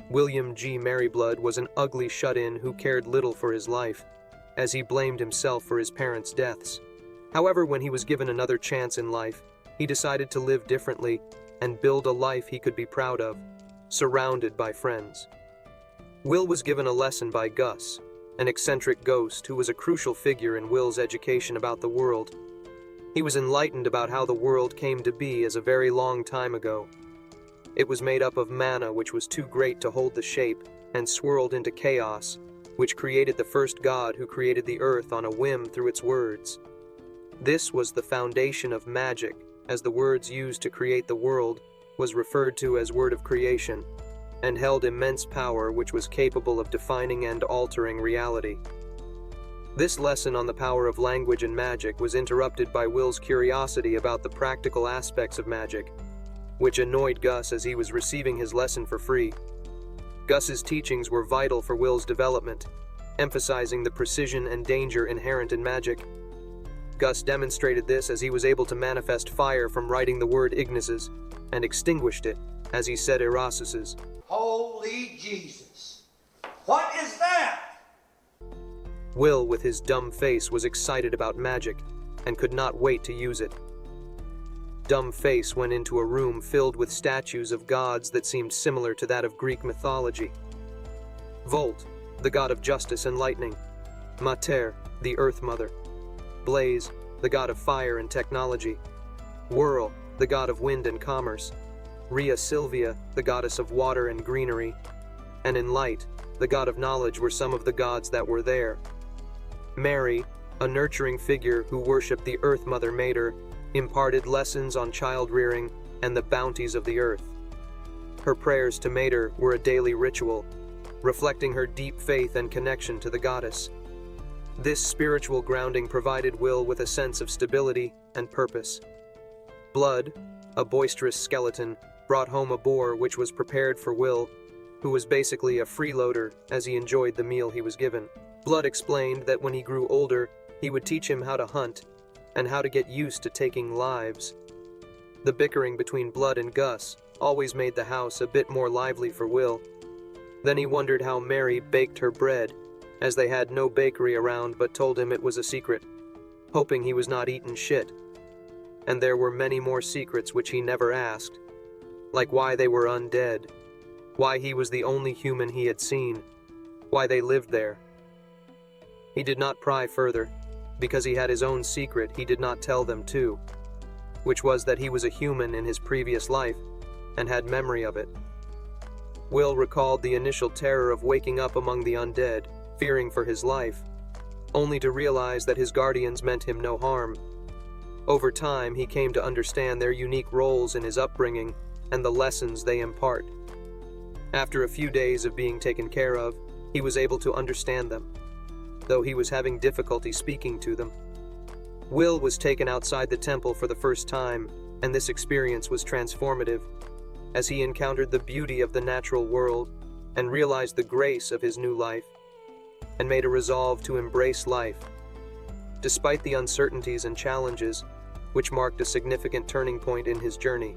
William G. Merryblood was an ugly shut-in who cared little for his life, as he blamed himself for his parents' deaths. However, when he was given another chance in life, he decided to live differently and build a life he could be proud of, surrounded by friends. Will was given a lesson by Gus, an eccentric ghost who was a crucial figure in Will's education about the world. He was enlightened about how the world came to be as a very long time ago. It was made up of mana which was too great to hold the shape and swirled into chaos, which created the first god who created the earth on a whim through its words. This was the foundation of magic, as the words used to create the world was referred to as word of creation, and held immense power which was capable of defining and altering reality. This lesson on the power of language and magic was interrupted by Will's curiosity about the practical aspects of magic, which annoyed Gus as he was receiving his lesson for free. Gus's teachings were vital for Will's development, emphasizing the precision and danger inherent in magic. Gus demonstrated this as he was able to manifest fire from writing the word Ignis's, and extinguished it as he said Erassus's. Holy Jesus! What is that? Will, with his dumb face, was excited about magic and could not wait to use it. Dumb Face went into a room filled with statues of gods that seemed similar to that of Greek mythology. Volt, the god of justice and lightning. Mater, the Earth Mother. Blaze, the god of fire and technology. Whirl, the god of wind and commerce. Rhea Silvia, the goddess of water and greenery. And in Light, the god of knowledge, were some of the gods that were there. Mary, a nurturing figure who worshipped the Earth Mother Mater, imparted lessons on child-rearing and the bounties of the earth. Her prayers to Mater were a daily ritual, reflecting her deep faith and connection to the goddess. This spiritual grounding provided Will with a sense of stability and purpose. Blood, a boisterous skeleton, brought home a boar which was prepared for Will, who was basically a freeloader as he enjoyed the meal he was given. Blood explained that when he grew older, he would teach him how to hunt and how to get used to taking lives. The bickering between Blood and Gus always made the house a bit more lively for Will. Then he wondered how Mary baked her bread, as they had no bakery around but told him it was a secret, hoping he was not eating shit. And there were many more secrets which he never asked, like why they were undead, why he was the only human he had seen, why they lived there. He did not pry further, because he had his own secret he did not tell them too, which was that he was a human in his previous life and had memory of it. Will recalled the initial terror of waking up among the undead, fearing for his life, only to realize that his guardians meant him no harm. Over time, he came to understand their unique roles in his upbringing and the lessons they impart. After a few days of being taken care of, he was able to understand them, though he was having difficulty speaking to them. Will was taken outside the temple for the first time, and this experience was transformative, as he encountered the beauty of the natural world and realized the grace of his new life, and made a resolve to embrace life. Despite the uncertainties and challenges, which marked a significant turning point in his journey,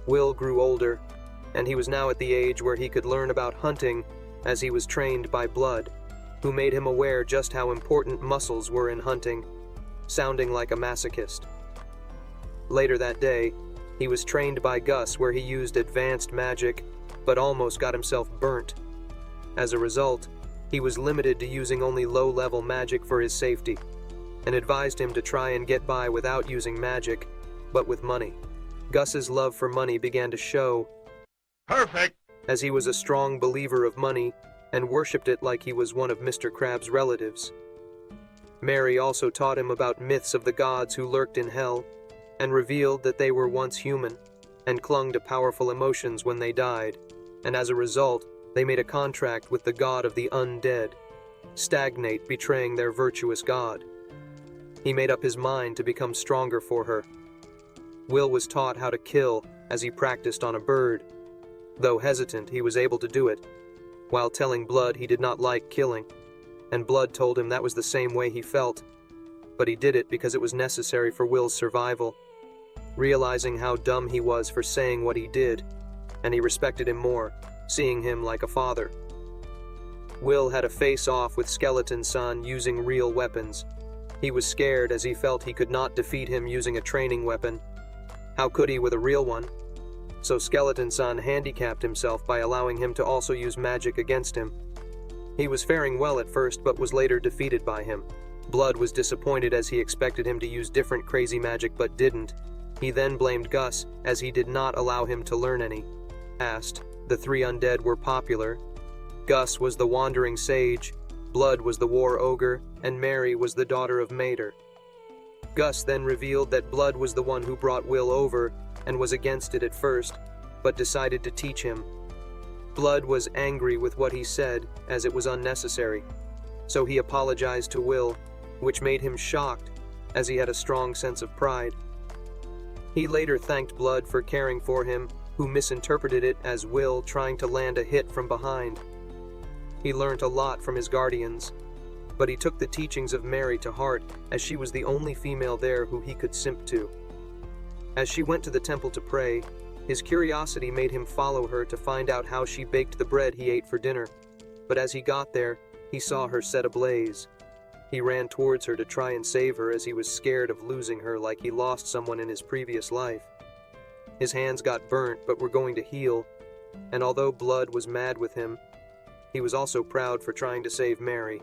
Will grew older, and he was now at the age where he could learn about hunting as he was trained by Blood, who made him aware just how important muscles were in hunting, sounding like a masochist. Later that day, he was trained by Gus where he used advanced magic, but almost got himself burnt. As a result, he was limited to using only low-level magic for his safety, and advised him to try and get by without using magic, but with money. Gus's love for money began to show. Perfect! As he was a strong believer of money, and worshipped it like he was one of Mr. Crab's relatives. Mary also taught him about myths of the gods who lurked in hell, and revealed that they were once human, and clung to powerful emotions when they died, and as a result, they made a contract with the god of the undead, stagnate, betraying their virtuous god. He made up his mind to become stronger for her. Will was taught how to kill as he practiced on a bird. Though hesitant, he was able to do it, while telling Blood he did not like killing, and Blood told him that was the same way he felt, but he did it because it was necessary for Will's survival. Realizing how dumb he was for saying what he did, and he respected him more, seeing him like a father. Will had a face-off with Skeleton Son using real weapons. He was scared as he felt he could not defeat him using a training weapon. How could he with a real one? So Skeleton Son handicapped himself by allowing him to also use magic against him. He was faring well at first, but was later defeated by him. Blood was disappointed as he expected him to use different crazy magic but didn't. He then blamed Gus as he did not allow him to learn any. The three undead were popular. Gus was the wandering sage, Blood was the war ogre, and Mary was the daughter of Mater. Gus then revealed that Blood was the one who brought Will over and was against it at first, but decided to teach him. Blood was angry with what he said as it was unnecessary, so he apologized to Will, which made him shocked as he had a strong sense of pride. He later thanked Blood for caring for him, who misinterpreted it as Will trying to land a hit from behind. He learned a lot from his guardians, but he took the teachings of Mary to heart as she was the only female there who he could simp to. As she went to the temple to pray, his curiosity made him follow her to find out how she baked the bread he ate for dinner, but as he got there, he saw her set ablaze. He ran towards her to try and save her as he was scared of losing her like he lost someone in his previous life. His hands got burnt but were going to heal, and although Blood was mad with him, he was also proud for trying to save Mary.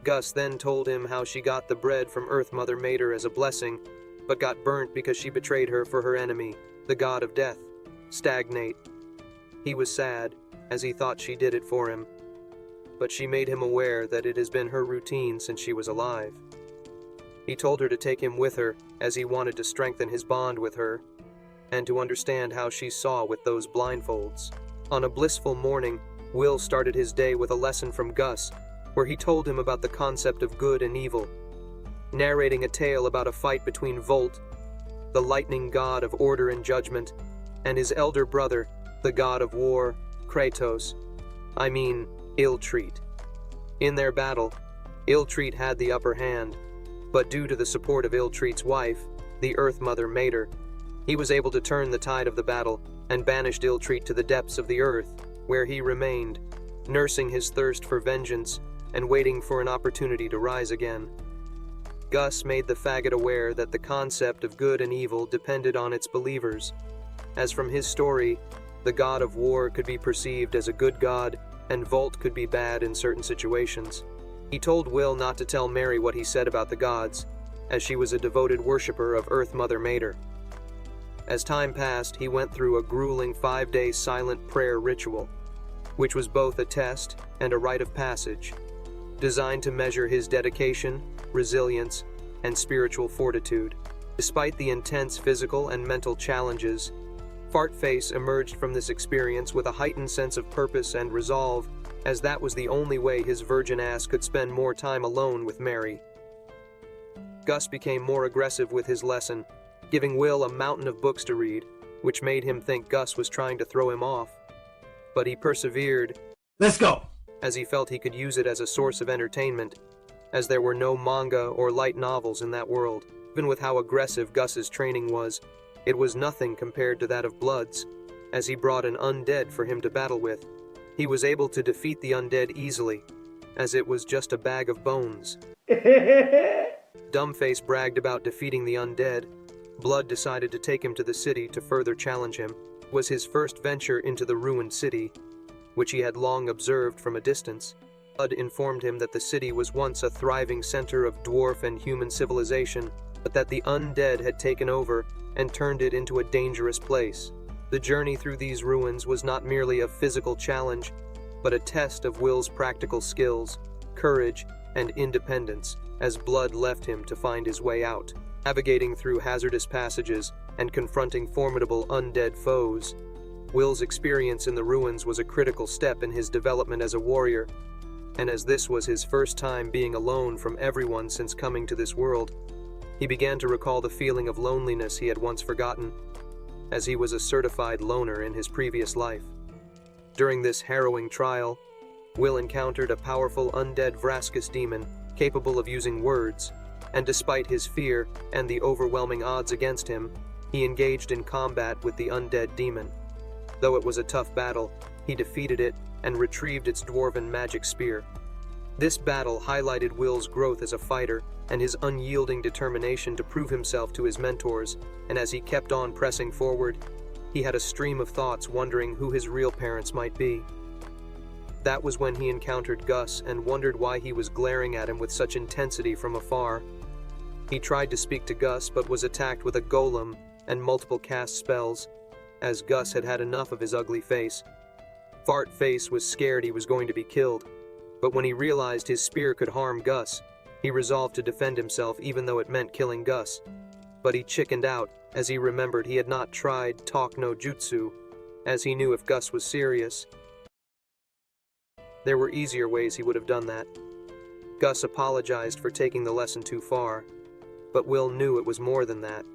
Gus then told him how she got the bread from Earth Mother Mater as a blessing, but got burnt because she betrayed her for her enemy, the god of death, Stagnate. He was sad, as he thought she did it for him, but she made him aware that it has been her routine since she was alive. He told her to take him with her, as he wanted to strengthen his bond with her, and to understand how she saw with those blindfolds. On a blissful morning, Will started his day with a lesson from Gus, where he told him about the concept of good and evil, narrating a tale about a fight between Volt, the lightning god of order and judgment, and his elder brother, the god of war, Kratos. Illtreat. In their battle, Illtreat had the upper hand, but due to the support of Illtreat's wife, the Earth Mother Mater, he was able to turn the tide of the battle and banished Illtreat to the depths of the earth, where he remained, nursing his thirst for vengeance and waiting for an opportunity to rise again. Gus made the faggot aware that the concept of good and evil depended on its believers, as from his story, the god of war could be perceived as a good god and Volt could be bad in certain situations. He told Will not to tell Mary what he said about the gods, as she was a devoted worshipper of Earth Mother Mater. As time passed, he went through a grueling 5-day silent prayer ritual, which was both a test and a rite of passage, designed to measure his dedication, resilience, and spiritual fortitude. Despite the intense physical and mental challenges, Fartface emerged from this experience with a heightened sense of purpose and resolve, as that was the only way his virgin ass could spend more time alone with Mary. Gus became more aggressive with his lesson, giving Will a mountain of books to read, which made him think Gus was trying to throw him off. But he persevered. Let's go! As he felt he could use it as a source of entertainment, as there were no manga or light novels in that world. Even with how aggressive Gus's training was, it was nothing compared to that of Blood's, as he brought an undead for him to battle with. He was able to defeat the undead easily, as it was just a bag of bones. Dumbface bragged about defeating the undead. Blood decided to take him to the city to further challenge him. It was his first venture into the ruined city, which he had long observed from a distance. Blood informed him that the city was once a thriving center of dwarf and human civilization, but that the undead had taken over and turned it into a dangerous place. The journey through these ruins was not merely a physical challenge, but a test of Will's practical skills, courage, and independence, as Blood left him to find his way out. Navigating through hazardous passages and confronting formidable undead foes, Will's experience in the ruins was a critical step in his development as a warrior, and as this was his first time being alone from everyone since coming to this world, he began to recall the feeling of loneliness he had once forgotten, as he was a certified loner in his previous life. During this harrowing trial, Will encountered a powerful undead Vrascus demon capable of using words, and despite his fear and the overwhelming odds against him, he engaged in combat with the undead demon. Though it was a tough battle, he defeated it and retrieved its dwarven magic spear. This battle highlighted Will's growth as a fighter and his unyielding determination to prove himself to his mentors, and as he kept on pressing forward, he had a stream of thoughts wondering who his real parents might be. That was when he encountered Gus and wondered why he was glaring at him with such intensity from afar. He tried to speak to Gus but was attacked with a golem and multiple cast spells, as Gus had had enough of his ugly face. Fart Face was scared he was going to be killed, but when he realized his spear could harm Gus, he resolved to defend himself even though it meant killing Gus. But he chickened out as he remembered he had not tried Talk no Jutsu, as he knew if Gus was serious, there were easier ways he would have done that. Gus apologized for taking the lesson too far, but Will knew it was more than that.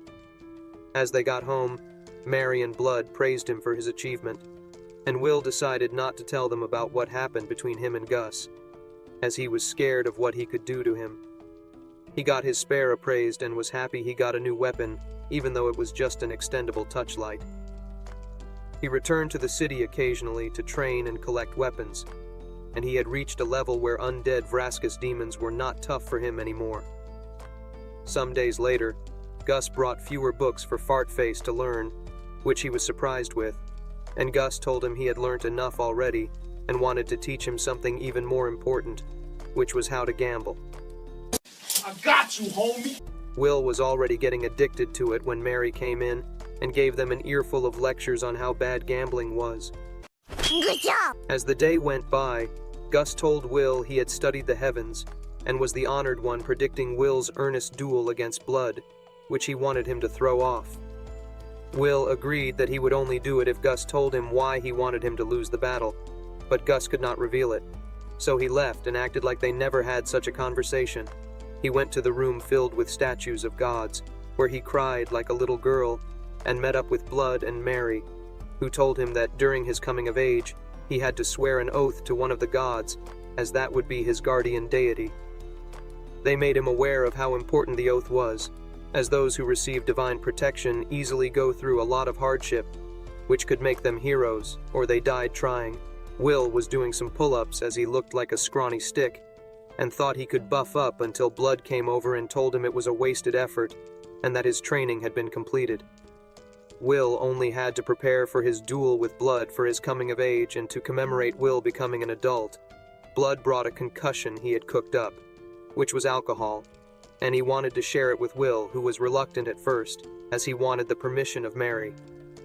As they got home, Mary and Blood praised him for his achievement, and Will decided not to tell them about what happened between him and Gus, as he was scared of what he could do to him. He got his spare appraised and was happy he got a new weapon, even though it was just an extendable touchlight. He returned to the city occasionally to train and collect weapons, and he had reached a level where undead Vraskus demons were not tough for him anymore. Some days later, Gus brought fewer books for Fart Face to learn, which he was surprised with, and Gus told him he had learnt enough already and wanted to teach him something even more important, which was how to gamble. I got you, homie! Will was already getting addicted to it when Mary came in and gave them an earful of lectures on how bad gambling was. Good job! As the day went by, Gus told Will he had studied the heavens and was the honored one predicting Will's earnest duel against Blood, which he wanted him to throw off. Will agreed that he would only do it if Gus told him why he wanted him to lose the battle, but Gus could not reveal it, so he left and acted like they never had such a conversation. He went to the room filled with statues of gods, where he cried like a little girl, and met up with Blood and Mary, who told him that during his coming of age, he had to swear an oath to one of the gods, as that would be his guardian deity. They made him aware of how important the oath was, as those who receive divine protection easily go through a lot of hardship, which could make them heroes, or they died trying. Will was doing some pull-ups as he looked like a scrawny stick, and thought he could buff up until Blood came over and told him it was a wasted effort, and that his training had been completed. Will only had to prepare for his duel with Blood for his coming of age and to commemorate Will becoming an adult. Blood brought a concussion he had cooked up, which was alcohol, and he wanted to share it with Will, who was reluctant at first, as he wanted the permission of Mary,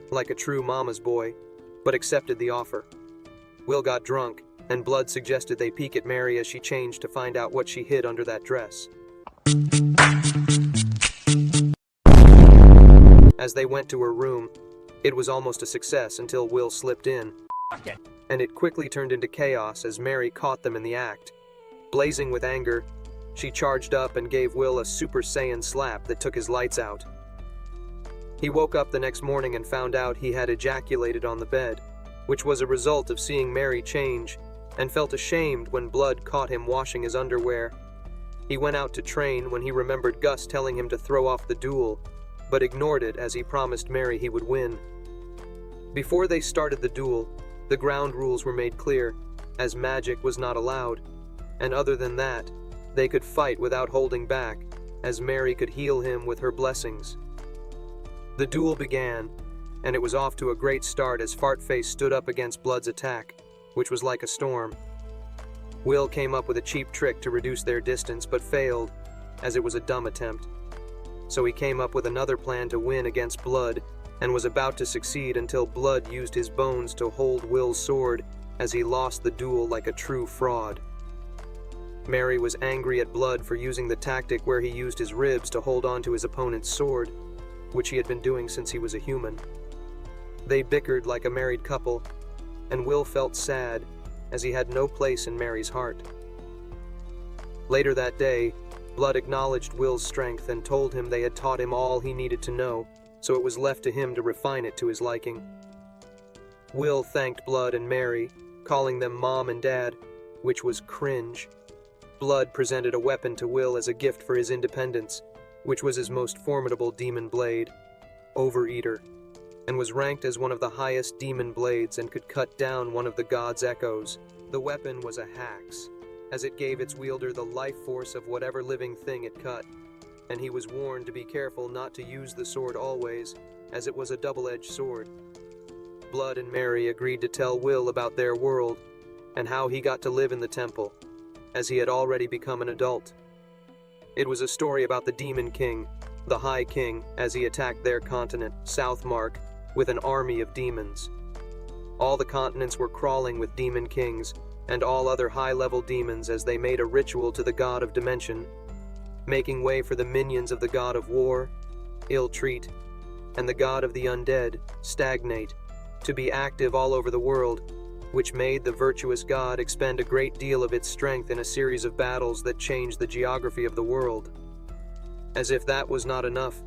like a true mama's boy, but accepted the offer. Will got drunk, and Blood suggested they peek at Mary as she changed to find out what she hid under that dress. As they went to her room, it was almost a success until Will slipped in, and it quickly turned into chaos as Mary caught them in the act. Blazing with anger, she charged up and gave Will a Super Saiyan slap that took his lights out. He woke up the next morning and found out he had ejaculated on the bed, which was a result of seeing Mary change, and felt ashamed when Blood caught him washing his underwear. He went out to train when he remembered Gus telling him to throw off the duel, but ignored it as he promised Mary he would win. Before they started the duel, the ground rules were made clear, as magic was not allowed, and other than that, they could fight without holding back, as Mary could heal him with her blessings. The duel began, and it was off to a great start as Fartface stood up against Blood's attack, which was like a storm. Will came up with a cheap trick to reduce their distance but failed, as it was a dumb attempt. So he came up with another plan to win against Blood, and was about to succeed until Blood used his bones to hold Will's sword as he lost the duel like a true fraud. Mary was angry at Blood for using the tactic where he used his ribs to hold on to his opponent's sword, which he had been doing since he was a human. They bickered like a married couple, and Will felt sad as he had no place in Mary's heart. Later that day, Blood acknowledged Will's strength and told him they had taught him all he needed to know, so it was left to him to refine it to his liking. Will thanked Blood and Mary, calling them Mom and Dad, which was cringe. Blood presented a weapon to Will as a gift for his independence, which was his most formidable demon blade, Overeater. and was ranked as one of the highest demon blades and could cut down one of the god's echoes. The weapon was a hax, as it gave its wielder the life force of whatever living thing it cut, and he was warned to be careful not to use the sword always, as it was a double-edged sword. Blood and Mary agreed to tell Will about their world, and how he got to live in the temple, as he had already become an adult. It was a story about the Demon King, the High King, as he attacked their continent, Southmark, with an army of demons. All the continents were crawling with demon kings, and all other high-level demons as they made a ritual to the god of dimension, making way for the minions of the god of war, ill-treat, and the god of the undead, stagnate, to be active all over the world, which made the virtuous god expend a great deal of its strength in a series of battles that changed the geography of the world. As if that was not enough,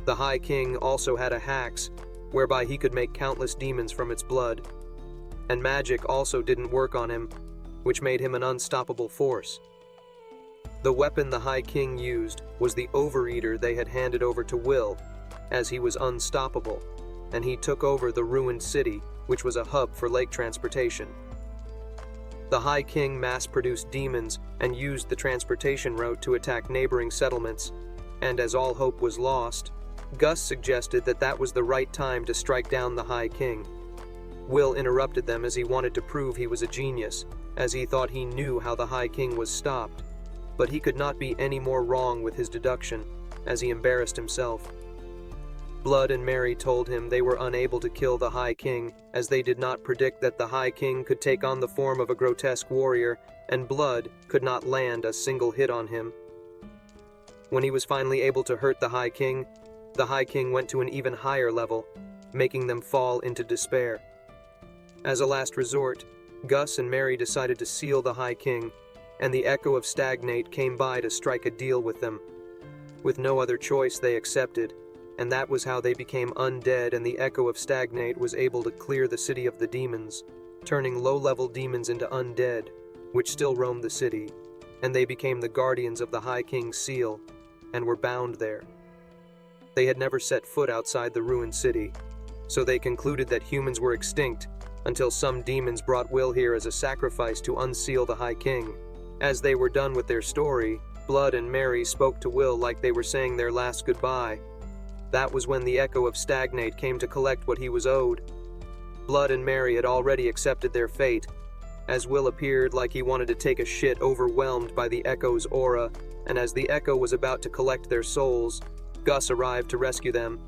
the High King also had a hax, whereby he could make countless demons from its blood, and magic also didn't work on him, which made him an unstoppable force. The weapon the High King used was the Overeater they had handed over to Will, as he was unstoppable, and he took over the ruined city, which was a hub for lake transportation. The High King mass-produced demons and used the transportation route to attack neighboring settlements, and as all hope was lost, Gus suggested that that was the right time to strike down the High King. Will interrupted them as he wanted to prove he was a genius, as he thought he knew how the High King was stopped, but he could not be any more wrong with his deduction, as he embarrassed himself. Blood and Mary told him they were unable to kill the High King, as they did not predict that the High King could take on the form of a grotesque warrior, and Blood could not land a single hit on him. When he was finally able to hurt the High King went to an even higher level, making them fall into despair. As a last resort, Gus and Mary decided to seal the High King, and the Echo of Stagnate came by to strike a deal with them. With no other choice, they accepted, and that was how they became undead, and the Echo of Stagnate was able to clear the city of the demons, turning low-level demons into undead, which still roamed the city, and they became the guardians of the High King's seal, and were bound there. They had never set foot outside the ruined city, so they concluded that humans were extinct until some demons brought Will here as a sacrifice to unseal the High King. As they were done with their story, Blood and Mary spoke to Will like they were saying their last goodbye. That was when the Echo of Stagnate came to collect what he was owed. Blood and Mary had already accepted their fate, as Will appeared like he wanted to take a shit, overwhelmed by the Echo's aura, and as the Echo was about to collect their souls, Gus arrived to rescue them,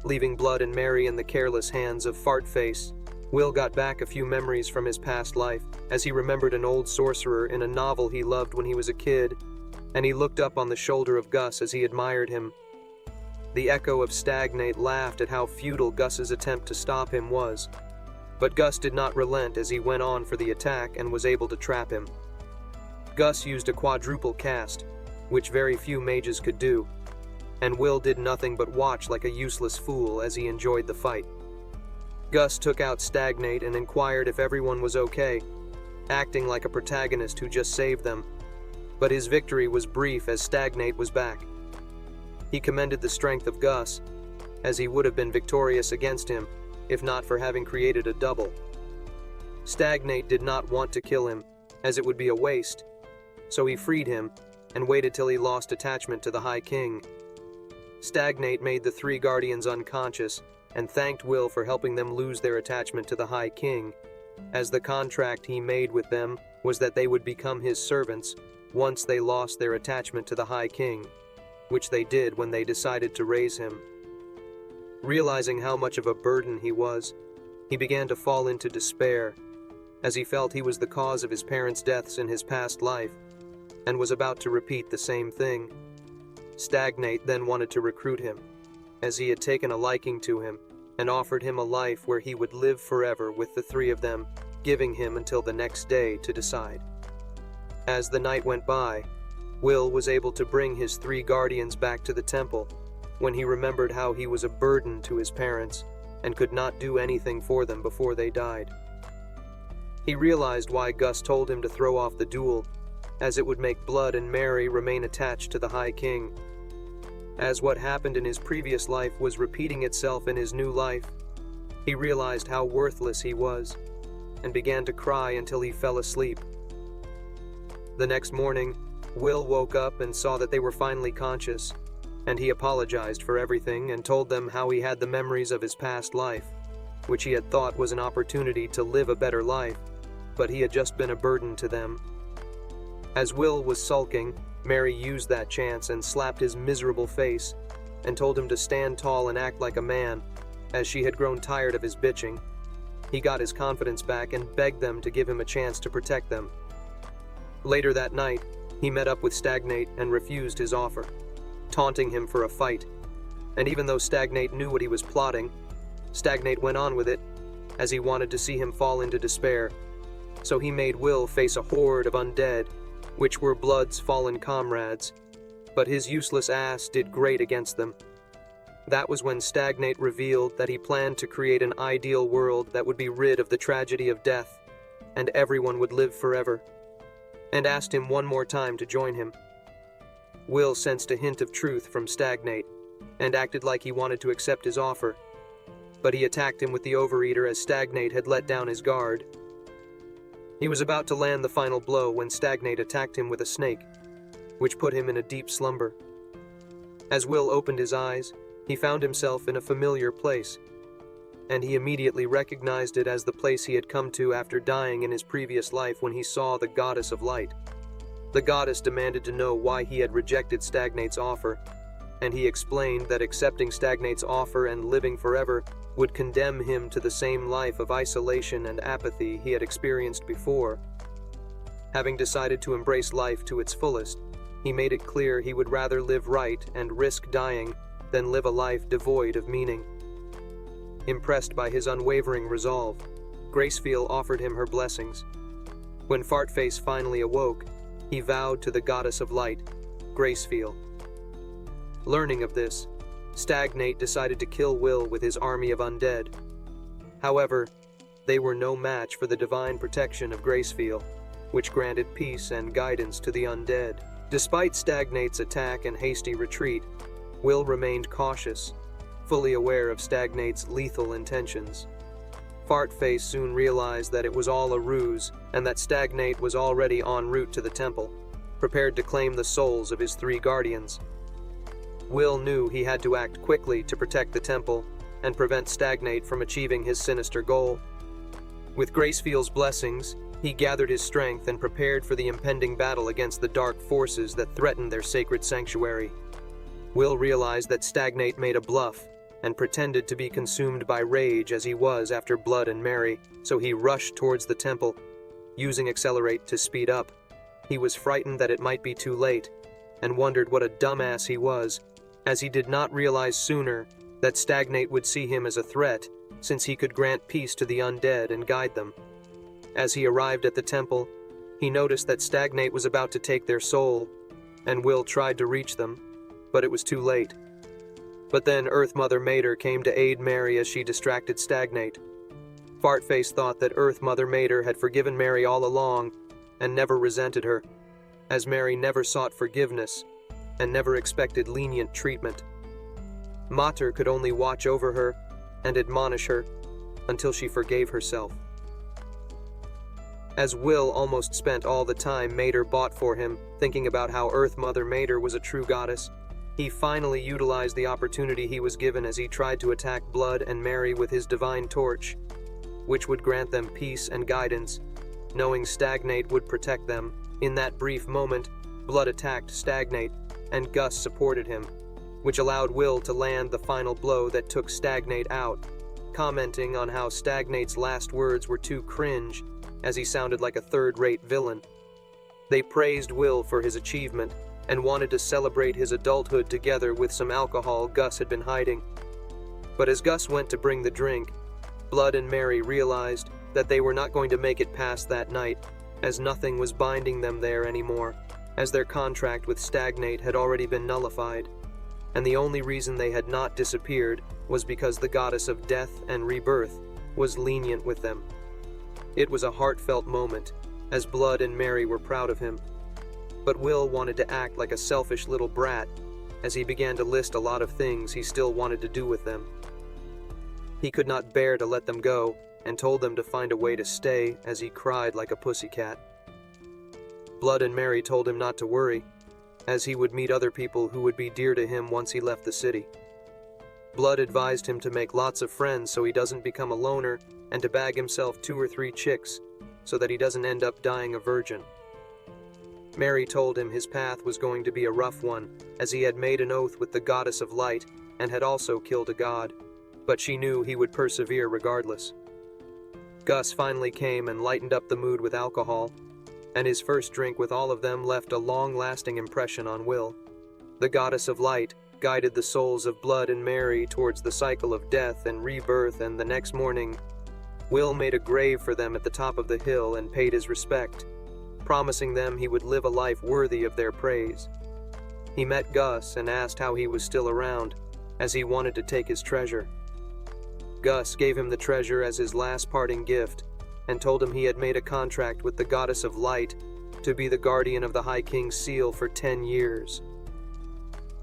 leaving Blood and Mary in the careless hands of Fartface. Will got back a few memories from his past life, as he remembered an old sorcerer in a novel he loved when he was a kid, and he looked up on the shoulder of Gus as he admired him. The Echo of Stagnate laughed at how futile Gus's attempt to stop him was, but Gus did not relent as he went on for the attack and was able to trap him. Gus used a quadruple cast, which very few mages could do, and Will did nothing but watch like a useless fool as he enjoyed the fight. Gus took out Stagnate and inquired if everyone was okay, acting like a protagonist who just saved them, but his victory was brief as Stagnate was back. He commended the strength of Gus, as he would have been victorious against him, if not for having created a double. Stagnate did not want to kill him, as it would be a waste, so he freed him and waited till he lost attachment to the High King. Stagnate made the three guardians unconscious and thanked Will for helping them lose their attachment to the High King, as the contract he made with them was that they would become his servants once they lost their attachment to the High King, which they did when they decided to raise him. Realizing how much of a burden he was, he began to fall into despair, as he felt he was the cause of his parents' deaths in his past life, and was about to repeat the same thing. Stagnate then wanted to recruit him, as he had taken a liking to him, and offered him a life where he would live forever with the three of them, giving him until the next day to decide. As the night went by, Will was able to bring his three guardians back to the temple, when he remembered how he was a burden to his parents, and could not do anything for them before they died. He realized why Gus told him to throw off the duel, as it would make Blood and Mary remain attached to the High King. As what happened in his previous life was repeating itself in his new life, He realized how worthless he was, and began to cry until he fell asleep. The next morning, Will woke up and saw that they were finally conscious, and he apologized for everything and told them how he had the memories of his past life, which he had thought was an opportunity to live a better life, but he had just been a burden to them. As Will was sulking, Mary used that chance and slapped his miserable face and told him to stand tall and act like a man, as she had grown tired of his bitching. He got his confidence back and begged them to give him a chance to protect them. Later that night, he met up with Stagnate and refused his offer, taunting him for a fight. And even though Stagnate knew what he was plotting, Stagnate went on with it, as he wanted to see him fall into despair. So he made Will face a horde of undead, which were Blood's fallen comrades, but his useless ass did great against them. That was when Stagnate revealed that he planned to create an ideal world that would be rid of the tragedy of death, and everyone would live forever, and asked him one more time to join him. Will sensed a hint of truth from Stagnate, and acted like he wanted to accept his offer, but he attacked him with the Overeater as Stagnate had let down his guard. He was about to land the final blow when Stagnate attacked him with a snake, which put him in a deep slumber. As Will opened his eyes, he found himself in a familiar place, and he immediately recognized it as the place he had come to after dying in his previous life when he saw the Goddess of Light. The goddess demanded to know why he had rejected Stagnate's offer, and he explained that accepting Stagnate's offer and living forever would condemn him to the same life of isolation and apathy he had experienced before. Having decided to embrace life to its fullest, he made it clear he would rather live right and risk dying than live a life devoid of meaning. Impressed by his unwavering resolve, Gracefield offered him her blessings. When Fartface finally awoke, he vowed to the Goddess of Light, Gracefield. Learning of this, Stagnate decided to kill Will with his army of undead. However, they were no match for the divine protection of Gracefield, which granted peace and guidance to the undead. Despite Stagnate's attack and hasty retreat, Will remained cautious, fully aware of Stagnate's lethal intentions. Fartface soon realized that it was all a ruse and that Stagnate was already en route to the temple, prepared to claim the souls of his 3 guardians. Will knew he had to act quickly to protect the temple and prevent Stagnate from achieving his sinister goal. With Gracefield's blessings, he gathered his strength and prepared for the impending battle against the dark forces that threatened their sacred sanctuary. Will realized that Stagnate made a bluff and pretended to be consumed by rage as he was after Blood and Mary, so he rushed towards the temple, using Accelerate to speed up. He was frightened that it might be too late, and wondered what a dumbass he was, as he did not realize sooner that Stagnate would see him as a threat, since he could grant peace to the undead and guide them. As he arrived at the temple, he noticed that Stagnate was about to take their soul, and Will tried to reach them, but it was too late. But then Earth Mother Mater came to aid Mary as she distracted Stagnate. Fartface thought that Earth Mother Mater had forgiven Mary all along and never resented her, as Mary never sought forgiveness and never expected lenient treatment. Mater could only watch over her and admonish her until she forgave herself. As Will almost spent all the time Mater bought for him thinking about how Earth Mother Mater was a true goddess, he finally utilized the opportunity he was given as he tried to attack Blood and Mary with his divine torch, which would grant them peace and guidance, knowing Stagnate would protect them. In that brief moment, Blood attacked Stagnate, and Gus supported him, which allowed Will to land the final blow that took Stagnate out, commenting on how Stagnate's last words were too cringe, as he sounded like a third-rate villain. They praised Will for his achievement, and wanted to celebrate his adulthood together with some alcohol Gus had been hiding. But as Gus went to bring the drink, Blood and Mary realized that they were not going to make it past that night, as nothing was binding them there anymore, as their contract with Stagnate had already been nullified, and the only reason they had not disappeared was because the goddess of death and rebirth was lenient with them. It was a heartfelt moment, as Blood and Mary were proud of him. But Will wanted to act like a selfish little brat, as he began to list a lot of things he still wanted to do with them. He could not bear to let them go, and told them to find a way to stay, as he cried like a pussycat. Blood and Mary told him not to worry, as he would meet other people who would be dear to him once he left the city. Blood advised him to make lots of friends so he doesn't become a loner, and to bag himself 2 or 3 chicks so that he doesn't end up dying a virgin. Mary told him his path was going to be a rough one, as he had made an oath with the goddess of light and had also killed a god, but she knew he would persevere regardless. Gus finally came and lightened up the mood with alcohol, and his first drink with all of them left a long-lasting impression on Will. The goddess of light guided the souls of Blood and Mary towards the cycle of death and rebirth, and the next morning, Will made a grave for them at the top of the hill and paid his respect, promising them he would live a life worthy of their praise. He met Gus and asked how he was still around, as he wanted to take his treasure. Gus gave him the treasure as his last parting gift, and told him he had made a contract with the goddess of light to be the guardian of the High King's seal for 10 years.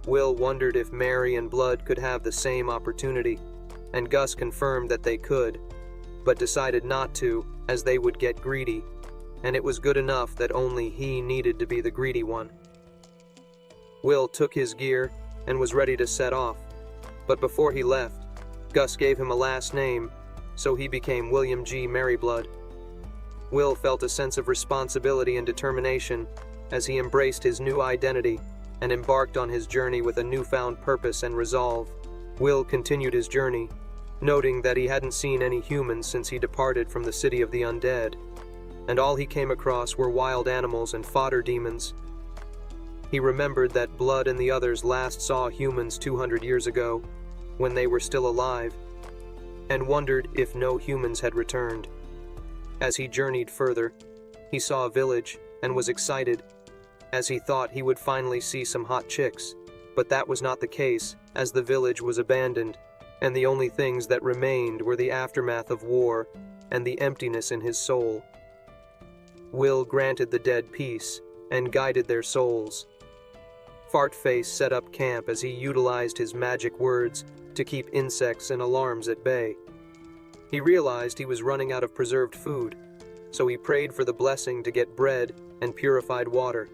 Will wondered if Mary and Blood could have the same opportunity, and Gus confirmed that they could, but decided not to, as they would get greedy, and it was good enough that only he needed to be the greedy one. Will took his gear and was ready to set off, but before he left, Gus gave him a last name, so he became William G. Maryblood. Will felt a sense of responsibility and determination as he embraced his new identity and embarked on his journey with a newfound purpose and resolve. Will continued his journey, noting that he hadn't seen any humans since he departed from the city of the undead, and all he came across were wild animals and fodder demons. He remembered that Blood and the others last saw humans 200 years ago, when they were still alive, and wondered if no humans had returned. As he journeyed further, he saw a village and was excited, as he thought he would finally see some hot chicks, but that was not the case, as the village was abandoned, and the only things that remained were the aftermath of war and the emptiness in his soul. Will granted the dead peace and guided their souls. Fartface set up camp as he utilized his magic words to keep insects and alarms at bay. He realized he was running out of preserved food, so he prayed for the blessing to get bread and purified water,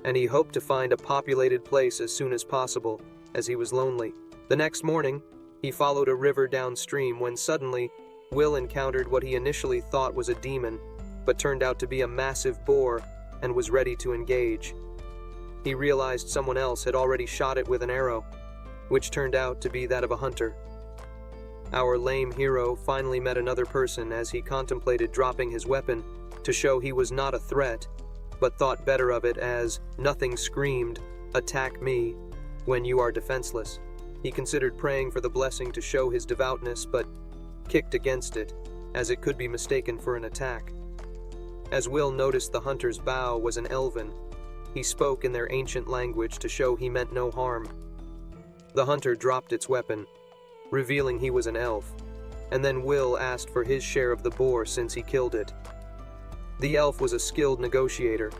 and he hoped to find a populated place as soon as possible, as he was lonely. The next morning, he followed a river downstream when suddenly, Will encountered what he initially thought was a demon, but turned out to be a massive boar and was ready to engage. He realized someone else had already shot it with an arrow, which turned out to be that of a hunter. Our lame hero finally met another person as he contemplated dropping his weapon to show he was not a threat, but thought better of it as nothing screamed, "Attack me," when you are defenseless. He considered praying for the blessing to show his devoutness, but kicked against it, as it could be mistaken for an attack. As Will noticed the hunter's bow was an elven, he spoke in their ancient language to show he meant no harm. The hunter dropped its weapon, revealing he was an elf, and then Will asked for his share of the boar since he killed it. The elf was a skilled negotiator,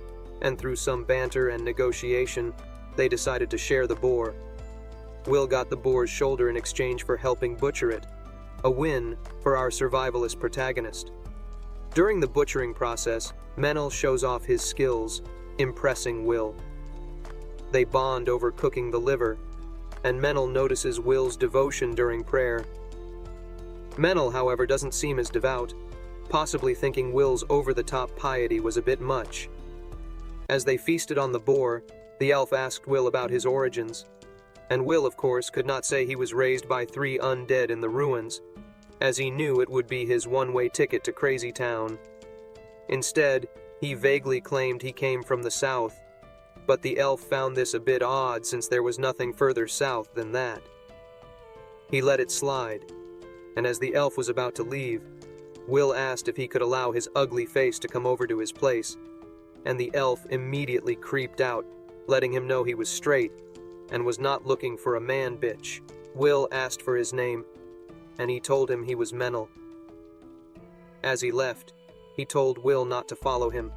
and through some banter and negotiation, they decided to share the boar. Will got the boar's shoulder in exchange for helping butcher it, a win for our survivalist protagonist. During the butchering process, Menel shows off his skills, impressing Will. They bond over cooking the liver, and Menel notices Will's devotion during prayer. Menel, however, doesn't seem as devout, possibly thinking Will's over-the-top piety was a bit much. As they feasted on the boar, the elf asked Will about his origins, and Will, of course, could not say he was raised by 3 undead in the ruins, as he knew it would be his one-way ticket to Crazy Town. Instead, he vaguely claimed he came from the south, but the elf found this a bit odd since there was nothing further south than that. He let it slide, and as the elf was about to leave, Will asked if he could allow his ugly face to come over to his place, and the elf immediately creeped out, letting him know he was straight and was not looking for a man bitch. Will asked for his name, and he told him he was Menel. As he left, he told Will not to follow him.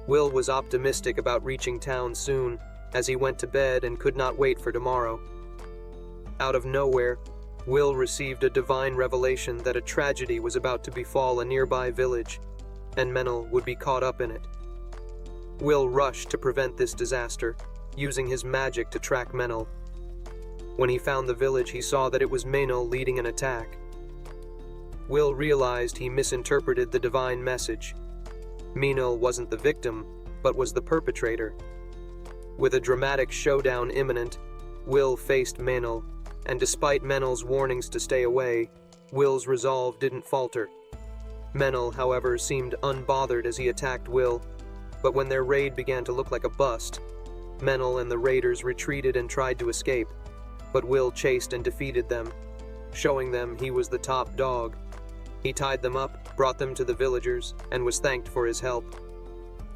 Will was optimistic about reaching town soon, as he went to bed and could not wait for tomorrow. Out of nowhere, Will received a divine revelation that a tragedy was about to befall a nearby village, and Menel would be caught up in it. Will rushed to prevent this disaster, using his magic to track Menel. When he found the village, he saw that it was Menel leading an attack. Will realized he misinterpreted the divine message. Menel wasn't the victim, but was the perpetrator. With a dramatic showdown imminent, Will faced Menel, and despite Menel's warnings to stay away, Will's resolve didn't falter. Menel, however, seemed unbothered as he attacked Will, but when their raid began to look like a bust, Menel and the raiders retreated and tried to escape, but Will chased and defeated them, showing them he was the top dog. He tied them up, brought them to the villagers, and was thanked for his help.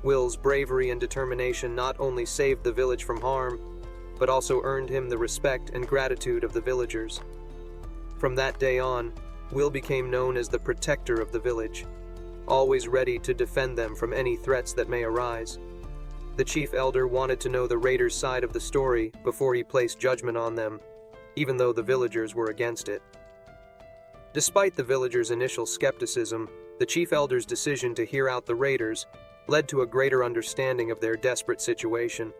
Will's bravery and determination not only saved the village from harm, but also earned him the respect and gratitude of the villagers. From that day on, Will became known as the protector of the village, always ready to defend them from any threats that may arise. The chief elder wanted to know the raiders' side of the story before he placed judgment on them, even though the villagers were against it. Despite the villagers' initial skepticism, the chief elder's decision to hear out the raiders led to a greater understanding of their desperate situation.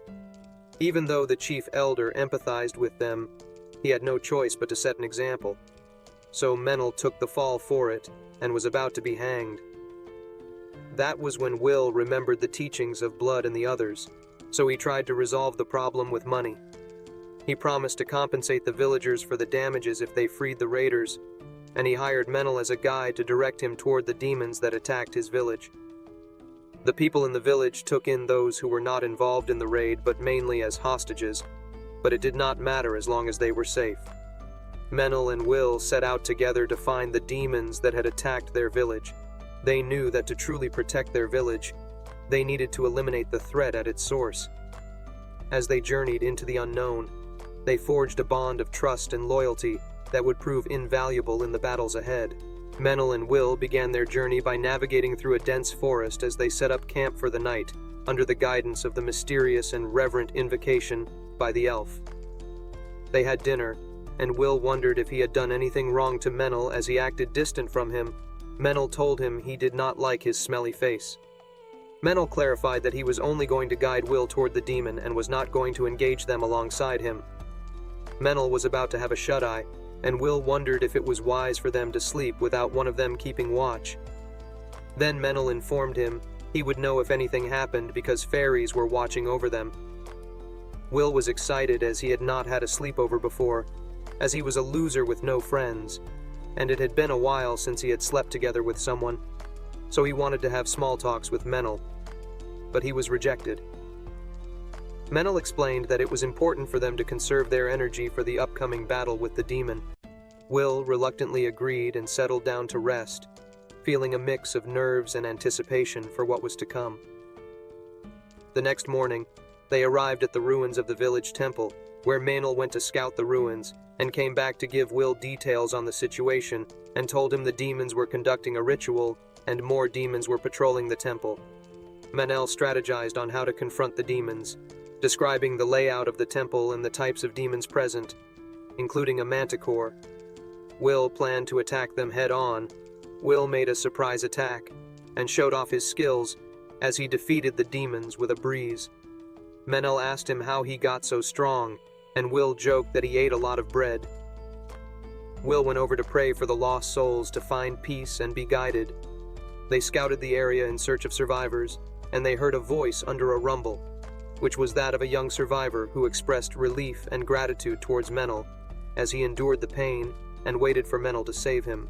Even though the chief elder empathized with them, he had no choice but to set an example. So Menel took the fall for it and was about to be hanged. That was when Will remembered the teachings of Blood and the others, so he tried to resolve the problem with money. He promised to compensate the villagers for the damages if they freed the raiders, and he hired Menel as a guide to direct him toward the demons that attacked his village. The people in the village took in those who were not involved in the raid but mainly as hostages, but it did not matter as long as they were safe. Menel and Will set out together to find the demons that had attacked their village. They knew that to truly protect their village, they needed to eliminate the threat at its source. As they journeyed into the unknown, they forged a bond of trust and loyalty that would prove invaluable in the battles ahead. Menel and Will began their journey by navigating through a dense forest as they set up camp for the night, under the guidance of the mysterious and reverent invocation by the elf. They had dinner, and Will wondered if he had done anything wrong to Menel as he acted distant from him. Menel told him he did not like his smelly face. Menel clarified that he was only going to guide Will toward the demon and was not going to engage them alongside him. Menel was about to have a shut-eye, and Will wondered if it was wise for them to sleep without one of them keeping watch. Then Menel informed him he would know if anything happened because fairies were watching over them. Will was excited as he had not had a sleepover before, as he was a loser with no friends, and it had been a while since he had slept together with someone, so he wanted to have small talks with Menel, but he was rejected. Menel explained that it was important for them to conserve their energy for the upcoming battle with the demon. Will reluctantly agreed and settled down to rest, feeling a mix of nerves and anticipation for what was to come. The next morning, they arrived at the ruins of the village temple, where Menel went to scout the ruins and came back to give Will details on the situation and told him the demons were conducting a ritual and more demons were patrolling the temple. Menel strategized on how to confront the demons, describing the layout of the temple and the types of demons present, including a manticore. Will planned to attack them head-on. Will made a surprise attack and showed off his skills as he defeated the demons with a breeze. Menel asked him how he got so strong, and Will joked that he ate a lot of bread. Will went over to pray for the lost souls to find peace and be guided. They scouted the area in search of survivors, and they heard a voice under a rumble, which was that of a young survivor who expressed relief and gratitude towards Menel as he endured the pain and waited for Menel to save him.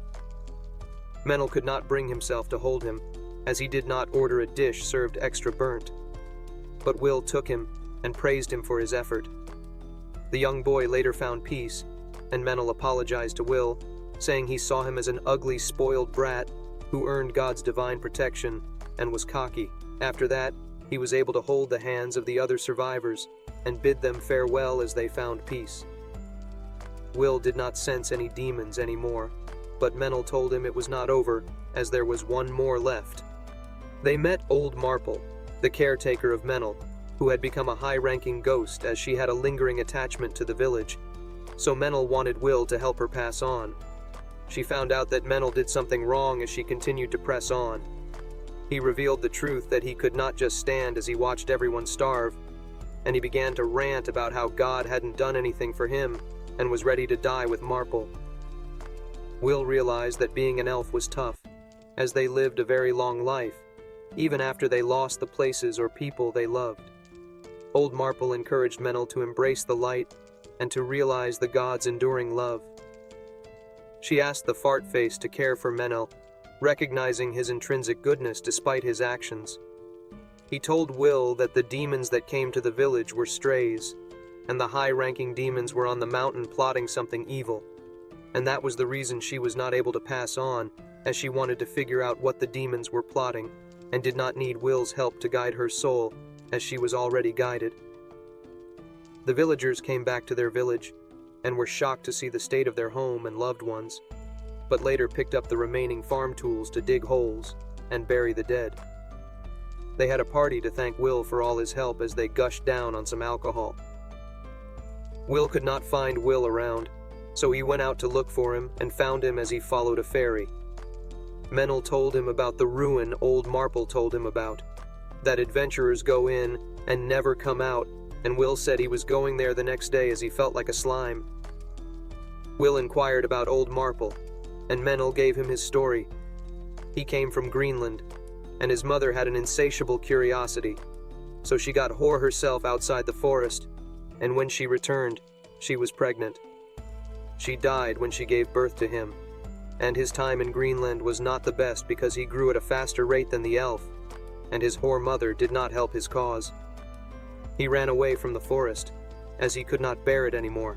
Menel could not bring himself to hold him, as he did not order a dish served extra burnt. But Will took him and praised him for his effort. The young boy later found peace, and Menel apologized to Will, saying he saw him as an ugly, spoiled brat who earned God's divine protection and was cocky. After that, he was able to hold the hands of the other survivors and bid them farewell as they found peace. Will did not sense any demons anymore, but Menel told him it was not over, as there was one more left. They met Old Marple, the caretaker of Menel, who had become a high-ranking ghost as she had a lingering attachment to the village. so Menel wanted Will to help her pass on. She found out that Menel did something wrong as she continued to press on. He revealed the truth that he could not just stand as he watched everyone starve, and he began to rant about how God hadn't done anything for him and was ready to die with Marple. Will realized that being an elf was tough, as they lived a very long life, even after they lost the places or people they loved. Old Marple encouraged Menel to embrace the light and to realize the God's enduring love. She asked the fart face to care for Menel, recognizing his intrinsic goodness despite his actions. He told Will that the demons that came to the village were strays, and the high-ranking demons were on the mountain plotting something evil, and that was the reason she was not able to pass on, as she wanted to figure out what the demons were plotting, and did not need Will's help to guide her soul, as she was already guided. The villagers came back to their village, and were shocked to see the state of their home and loved ones, but later picked up the remaining farm tools to dig holes and bury the dead. They had a party to thank Will for all his help as they gushed down on some alcohol. Will could not find Will around, so he went out to look for him and found him as he followed a fairy. Menel told him about the ruin old Marple told him about, that adventurers go in and never come out, and Will said he was going there the next day as he felt like a slime. Will inquired about old Marple, and Menel gave him his story. He came from Greenland, and his mother had an insatiable curiosity, so she got whore herself outside the forest, and when she returned, she was pregnant. She died when she gave birth to him, and his time in Greenland was not the best because he grew at a faster rate than the elf, and his whore mother did not help his cause. He ran away from the forest, as he could not bear it anymore.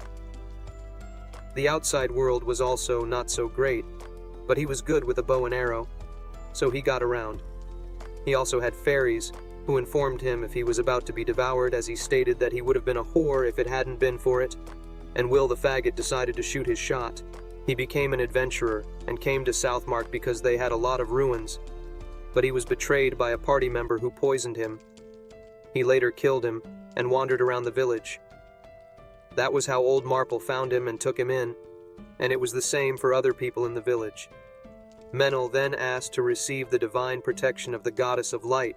The outside world was also not so great, but he was good with a bow and arrow, so he got around. He also had fairies, who informed him if he was about to be devoured, as he stated that he would have been a whore if it hadn't been for it, and Will the faggot decided to shoot his shot. He became an adventurer and came to Southmark because they had a lot of ruins, but he was betrayed by a party member who poisoned him. He later killed him and wandered around the village. That was how old Marple found him and took him in, and it was the same for other people in the village. Menel then asked to receive the divine protection of the goddess of light,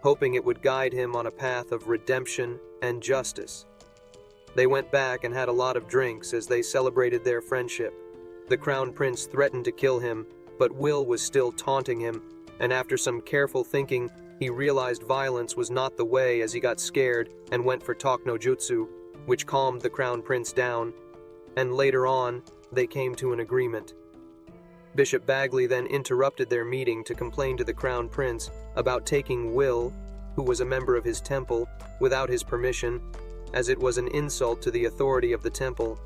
hoping it would guide him on a path of redemption and justice. They went back and had a lot of drinks as they celebrated their friendship. The crown prince threatened to kill him, but Will was still taunting him, and after some careful thinking, he realized violence was not the way as he got scared and went for talk no jutsu, which calmed the crown prince down, and later on, they came to an agreement. Bishop Bagley then interrupted their meeting to complain to the crown prince about taking Will, who was a member of his temple, without his permission, as it was an insult to the authority of the temple.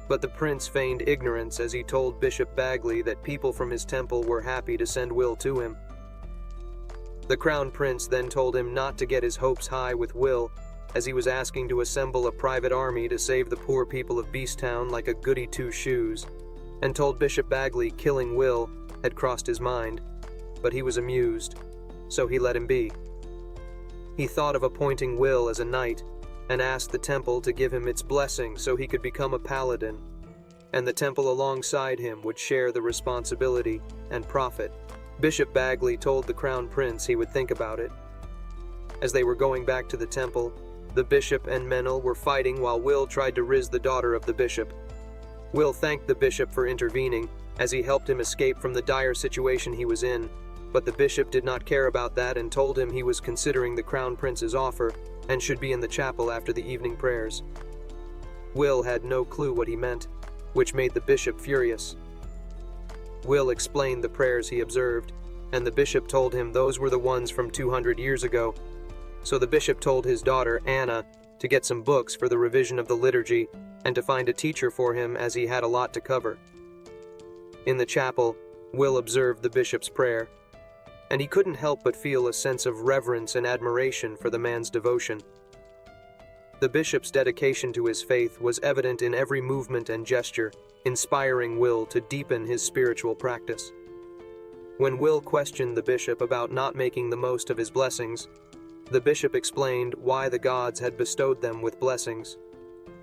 But the prince feigned ignorance as he told Bishop Bagley that people from his temple were happy to send Will to him. The crown prince then told him not to get his hopes high with Will, as he was asking to assemble a private army to save the poor people of Beasttown like a goody two-shoes, and told Bishop Bagley killing Will had crossed his mind, but he was amused, so he let him be. He thought of appointing Will as a knight, and asked the temple to give him its blessing so he could become a paladin, and the temple alongside him would share the responsibility and profit. Bishop Bagley told the crown prince he would think about it. As they were going back to the temple, the bishop and Menel were fighting while Will tried to riz the daughter of the bishop. Will thanked the bishop for intervening, as he helped him escape from the dire situation he was in, but the bishop did not care about that and told him he was considering the crown prince's offer and should be in the chapel after the evening prayers. Will had no clue what he meant, which made the bishop furious. Will explained the prayers he observed, and the bishop told him those were the ones from 200 years ago. So the bishop told his daughter, Anna, to get some books for the revision of the liturgy and to find a teacher for him as he had a lot to cover. In the chapel, Will observed the bishop's prayer, and he couldn't help but feel a sense of reverence and admiration for the man's devotion. The bishop's dedication to his faith was evident in every movement and gesture, inspiring Will to deepen his spiritual practice. When Will questioned the bishop about not making the most of his blessings, the bishop explained why the gods had bestowed them with blessings.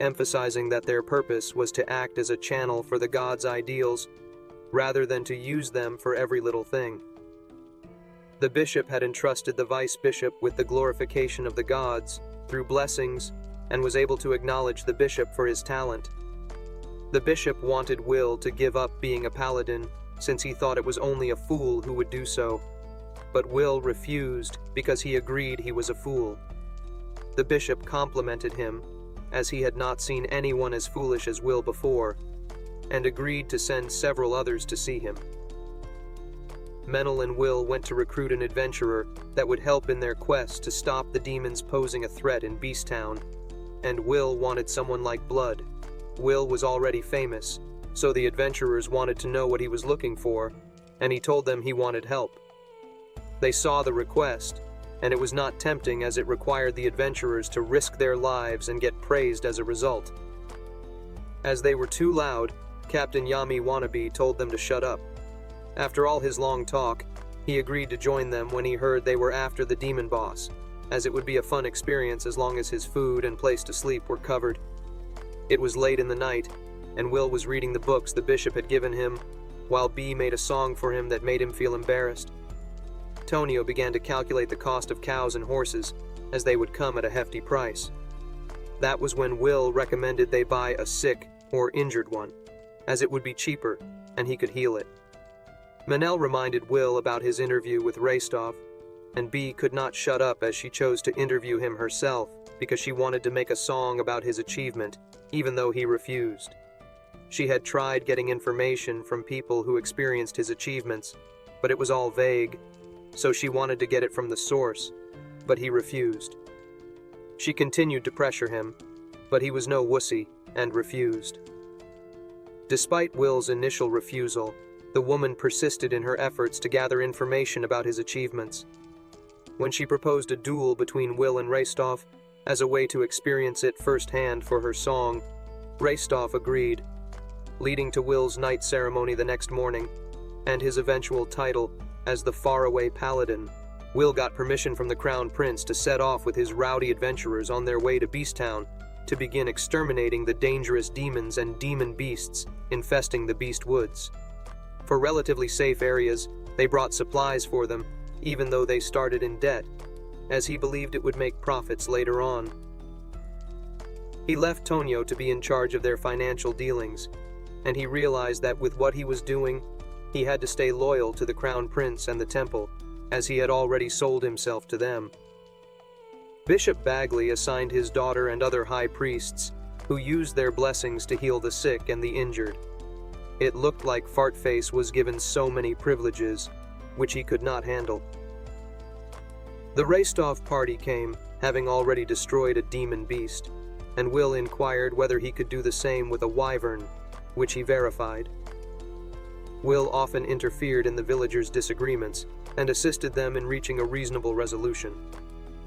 emphasizing that their purpose was to act as a channel for the gods' ideals, rather than to use them for every little thing. The bishop had entrusted the vice-bishop with the glorification of the gods through blessings and was able to acknowledge the bishop for his talent. The bishop wanted Will to give up being a paladin since he thought it was only a fool who would do so, but Will refused because he agreed he was a fool. The bishop complimented him, as he had not seen anyone as foolish as Will before, and agreed to send several others to see him. Menel and Will went to recruit an adventurer that would help in their quest to stop the demons posing a threat in Beast Town, and Will wanted someone like Blood. Will was already famous, so the adventurers wanted to know what he was looking for, and he told them he wanted help. They saw the request, and it was not tempting as it required the adventurers to risk their lives and get praised as a result. As they were too loud, Captain Yami Wannabe told them to shut up. After all his long talk, he agreed to join them when he heard they were after the demon boss, as it would be a fun experience as long as his food and place to sleep were covered. It was late in the night, and Will was reading the books the bishop had given him, while B made a song for him that made him feel embarrassed. Tonio began to calculate the cost of cows and horses, as they would come at a hefty price. That was when Will recommended they buy a sick or injured one, as it would be cheaper, and he could heal it. Menel reminded Will about his interview with Raistov, and B could not shut up as she chose to interview him herself because she wanted to make a song about his achievement, even though he refused. She had tried getting information from people who experienced his achievements, but it was all vague, so she wanted to get it from the source, but he refused. She continued to pressure him, but he was no wussy and refused. Despite Will's initial refusal, the woman persisted in her efforts to gather information about his achievements. When she proposed a duel between Will and Raistov as a way to experience it firsthand for her song, Raistov agreed, leading to Will's night ceremony the next morning, and his eventual title as the Faraway Paladin. Will got permission from the Crown Prince to set off with his rowdy adventurers on their way to Beast Town to begin exterminating the dangerous demons and demon beasts infesting the Beast Woods. For relatively safe areas, they brought supplies for them, even though they started in debt, as he believed it would make profits later on. He left Tonio to be in charge of their financial dealings, and he realized that with what he was doing, he had to stay loyal to the Crown Prince and the temple, as he had already sold himself to them. Bishop Bagley assigned his daughter and other high priests, who used their blessings to heal the sick and the injured. It looked like Fartface was given so many privileges, which he could not handle. The Raistov party came, having already destroyed a demon beast, and Will inquired whether he could do the same with a wyvern, which he verified. Will often interfered in the villagers' disagreements and assisted them in reaching a reasonable resolution.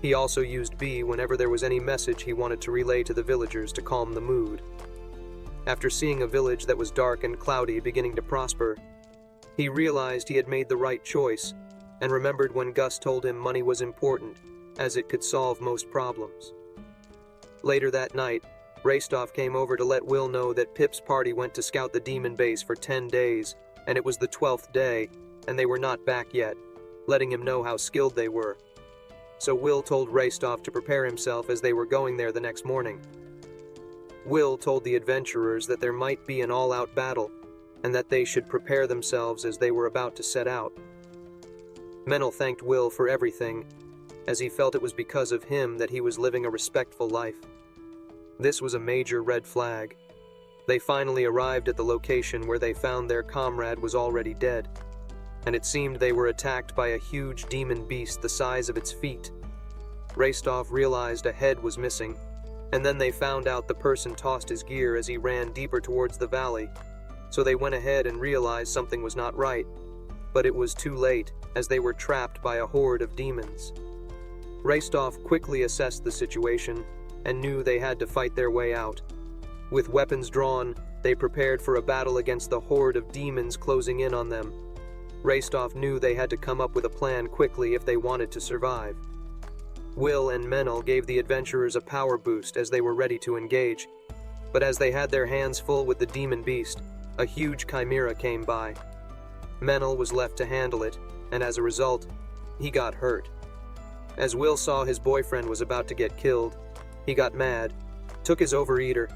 He also used B whenever there was any message he wanted to relay to the villagers to calm the mood. After seeing a village that was dark and cloudy beginning to prosper, he realized he had made the right choice and remembered when Gus told him money was important, as it could solve most problems. Later that night, Raistov came over to let Will know that Pip's party went to scout the demon base for 10 days, and it was the 12th day, and they were not back yet, letting him know how skilled they were. So Will told Raistov to prepare himself as they were going there the next morning. Will told the adventurers that there might be an all-out battle, and that they should prepare themselves as they were about to set out. Menel thanked Will for everything, as he felt it was because of him that he was living a respectful life. This was a major red flag. They finally arrived at the location where they found their comrade was already dead, and it seemed they were attacked by a huge demon beast the size of its feet. Raistov realized a head was missing, and then they found out the person tossed his gear as he ran deeper towards the valley, so they went ahead and realized something was not right, but it was too late as they were trapped by a horde of demons. Raistov quickly assessed the situation and knew they had to fight their way out. With weapons drawn, they prepared for a battle against the horde of demons closing in on them. Raistov knew they had to come up with a plan quickly if they wanted to survive. Will and Menel gave the adventurers a power boost as they were ready to engage, But as they had their hands full with the demon beast, a huge chimera came by. Menel was left to handle it, and as a result, he got hurt. As Will saw his boyfriend was about to get killed, he got mad, took his overeater,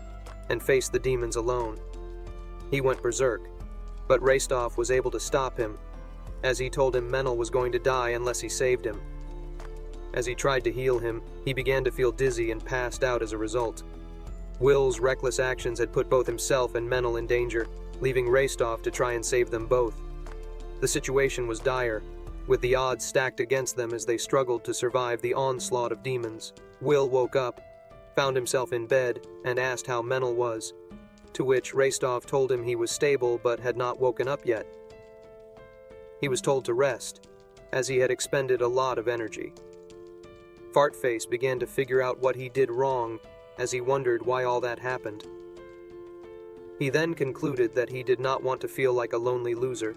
and faced the demons alone. He went berserk, but Rastov was able to stop him, as he told him Menel was going to die unless he saved him. As he tried to heal him, he began to feel dizzy and passed out as a result. Will's reckless actions had put both himself and Menel in danger, leaving Rastov to try and save them both. The situation was dire, with the odds stacked against them as they struggled to survive the onslaught of demons. Will woke up, found himself in bed, and asked how Menel was, to which Rastov told him he was stable but had not woken up yet. He was told to rest, as he had expended a lot of energy. Fartface began to figure out what he did wrong as he wondered why all that happened. He then concluded that he did not want to feel like a lonely loser,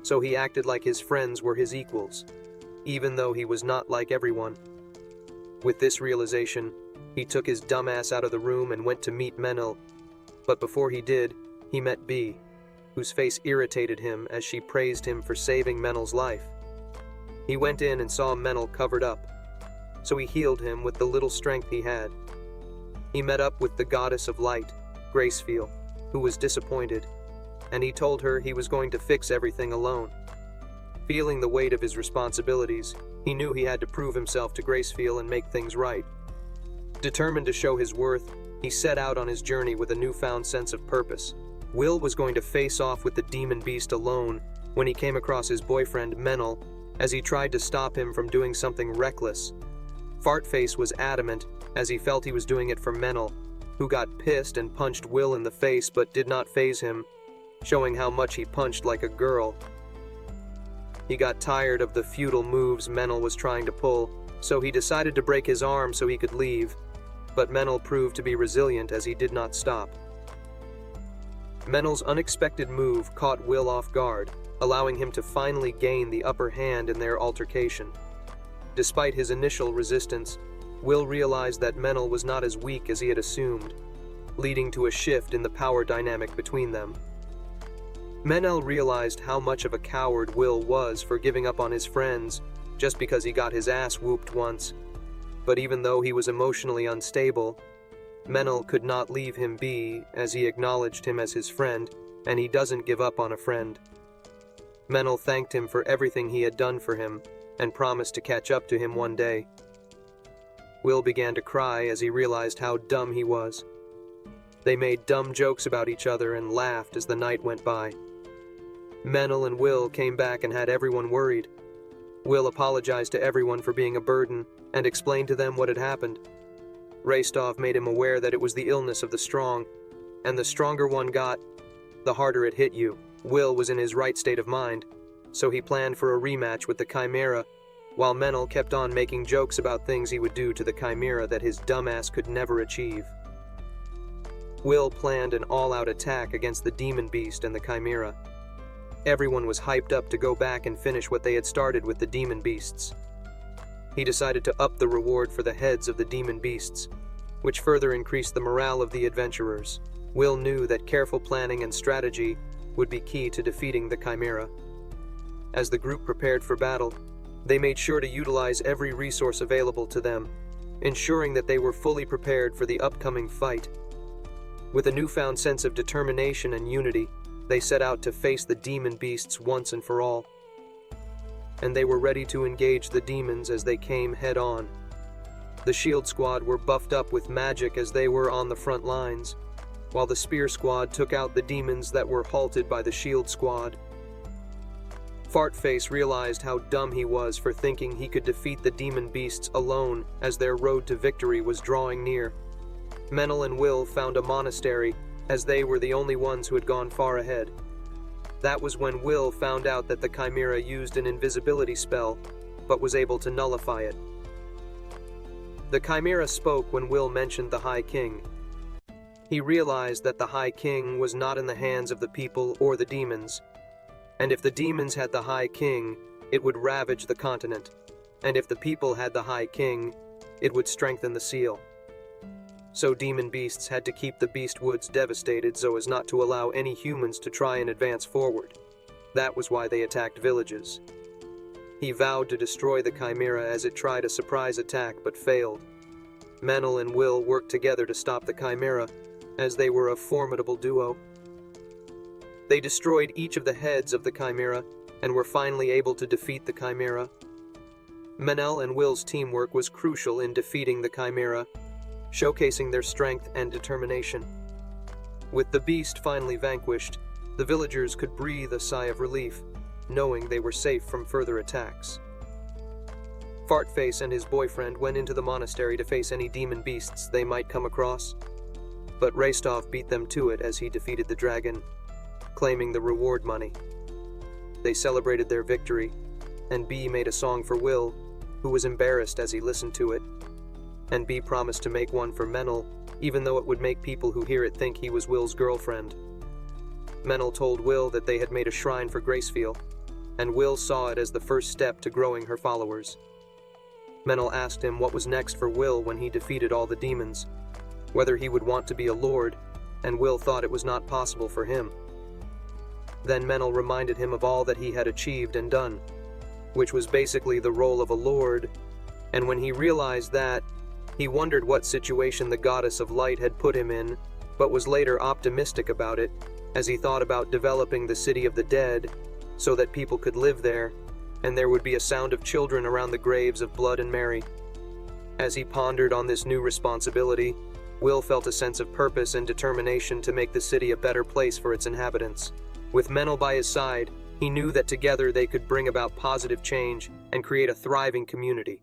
so he acted like his friends were his equals, even though he was not like everyone. With this realization, he took his dumbass out of the room and went to meet Menel, but before he did, he met Bee, whose face irritated him as she praised him for saving Menel's life. He went in and saw Menel covered up, so he healed him with the little strength he had. He met up with the goddess of light, Gracefield, who was disappointed, and he told her he was going to fix everything alone. Feeling the weight of his responsibilities, he knew he had to prove himself to Gracefield and make things right. Determined to show his worth, he set out on his journey with a newfound sense of purpose. Will was going to face off with the demon beast alone when he came across his boyfriend Menel as he tried to stop him from doing something reckless. Fartface was adamant as he felt he was doing it for Menel, who got pissed and punched Will in the face but did not faze him, showing how much he punched like a girl. He got tired of the futile moves Menel was trying to pull, so he decided to break his arm so he could leave, but Menel proved to be resilient as he did not stop. Menel's unexpected move caught Will off guard, allowing him to finally gain the upper hand in their altercation. Despite his initial resistance, Will realized that Menel was not as weak as he had assumed, leading to a shift in the power dynamic between them. Menel realized how much of a coward Will was for giving up on his friends just because he got his ass whooped once, but even though he was emotionally unstable, Menel could not leave him be as he acknowledged him as his friend, and he doesn't give up on a friend. Menel thanked him for everything he had done for him and promised to catch up to him one day. Will began to cry as he realized how dumb he was. They made dumb jokes about each other and laughed as the night went by. Menel and Will came back and had everyone worried. Will apologized to everyone for being a burden and explained to them what had happened. Rastov made him aware that it was the illness of the strong, and the stronger one got, the harder it hit you. Will was in his right state of mind, so he planned for a rematch with the Chimera, while Menel kept on making jokes about things he would do to the Chimera that his dumbass could never achieve. Will planned an all-out attack against the demon beast and the Chimera. Everyone was hyped up to go back and finish what they had started with the demon beasts. He decided to up the reward for the heads of the demon beasts, which further increased the morale of the adventurers. Will knew that careful planning and strategy would be key to defeating the Chimera. As the group prepared for battle, they made sure to utilize every resource available to them, ensuring that they were fully prepared for the upcoming fight. With a newfound sense of determination and unity, they set out to face the demon beasts once and for all. And they were ready to engage the demons as they came head-on. The Shield Squad were buffed up with magic as they were on the front lines, while the Spear Squad took out the demons that were halted by the Shield Squad. Fartface realized how dumb he was for thinking he could defeat the demon beasts alone as their road to victory was drawing near. Menel and Will found a monastery as they were the only ones who had gone far ahead. That was when Will found out that the Chimera used an invisibility spell, but was able to nullify it. The Chimera spoke when Will mentioned the High King. He realized that the High King was not in the hands of the people or the demons, and if the demons had the High King, it would ravage the continent, and if the people had the High King, it would strengthen the seal. So demon beasts had to keep the beast woods devastated so as not to allow any humans to try and advance forward. That was why they attacked villages. He vowed to destroy the chimera as it tried a surprise attack but failed. Menel and Will worked together to stop the chimera, as they were a formidable duo. They destroyed each of the heads of the chimera and were finally able to defeat the chimera. Menel and Will's teamwork was crucial in defeating the chimera, showcasing their strength and determination. With the beast finally vanquished, the villagers could breathe a sigh of relief, knowing they were safe from further attacks. Fartface and his boyfriend went into the monastery to face any demon beasts they might come across, but Rastov beat them to it as he defeated the dragon, claiming the reward money. They celebrated their victory, and B made a song for Will, who was embarrassed as he listened to it, and B promised to make one for Menel, even though it would make people who hear it think he was Will's girlfriend. Menel told Will that they had made a shrine for Gracefeel, and Will saw it as the first step to growing her followers. Menel asked him what was next for Will when he defeated all the demons, whether he would want to be a lord, and Will thought it was not possible for him. Then Menel reminded him of all that he had achieved and done, which was basically the role of a lord, and when he realized that, he wondered what situation the goddess of light had put him in, but was later optimistic about it, as he thought about developing the city of the dead, so that people could live there, and there would be a sound of children around the graves of Blood and Mary. As he pondered on this new responsibility, Will felt a sense of purpose and determination to make the city a better place for its inhabitants. With Menel by his side, he knew that together they could bring about positive change and create a thriving community.